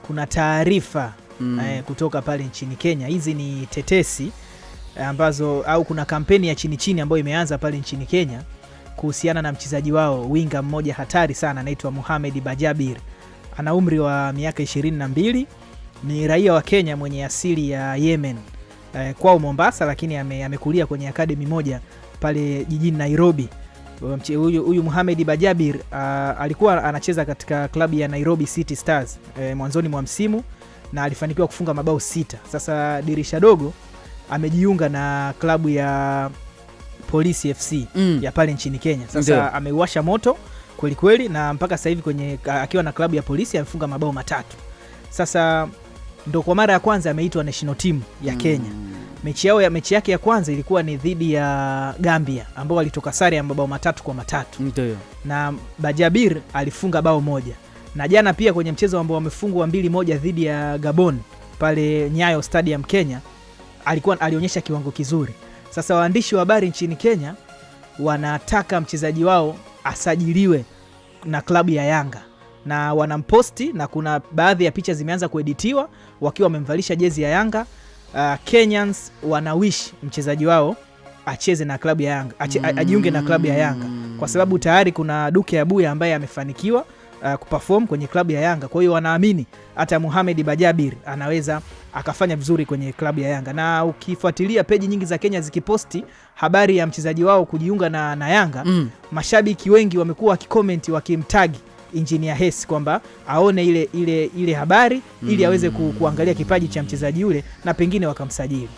kuna taarifa kutoka pale nchini Kenya. Hizi ni tetesi ambazo, au kuna kampeni ya chini chini ambayo imeanza pale nchini Kenya kuhusiana na mchezaji wao winga mmoja hatari sana anaitwa Mohamed Bajabir. Ana umri wa miaka 22, ni raia wa Kenya mwenye asili ya Yemen, kwao Mombasa, lakini amekulia kwenye academy moja pale jijini Nairobi. Huyu Mohamed Bajabir alikuwa anacheza katika klabu ya Nairobi City Stars mwanzoni mwa msimu na alifanikiwa kufunga mabao 6. Sasa dirisha dogo amejiunga na klabu ya Police FC ya pale nchini Kenya. Sasa ameuasha moto kweli kweli, na mpaka sasa hivi akiwa na klabu ya Polisi amefunga mabao 3. Sasa ndo kwa mara ya kwanza ameitwa national team ya Kenya. Mechi yake ya kwanza ilikuwa ni dhidi ya Gambia ambao walitoka sare ya mabao 3-3. Ndio. Na Bajabir alifunga bao 1. Na jana pia kwenye mchezo ambao wamefungwa 2-1 dhidi ya Gabon pale Nyayo Stadium Kenya, alionyesha kiwango kizuri. Sasa waandishi wa habari nchini Kenya wanataka mchezaji wao asajiliwe na klabu ya Yanga, na wanamposti, na kuna baadhi ya picha zimeanza kueditiwa wakiwa wamemvalisha jezi ya Yanga. Kenyans wanawish mchezaji wao acheze na klabu ya Yanga, ajiunge na klabu ya Yanga, kwa sababu tayari kuna Duke Abuya ambaye amefanikiwa kuperform kwenye klabu ya Yanga. Kwa hiyo wanaamini hata Mohamed Bajabir anaweza akafanya vizuri kwenye klabu ya Yanga. Na ukifuatilia peji nyingi za Kenya zikiposti habari ya mchezaji wao kujiunga na Yanga, mashabiki wengi wamekuwa wakikomenti wakimtagi Engineer Hersi kwamba aone ile habari ili aweze kuangalia kipaji cha mchezaji yule na pengine wakamsajili.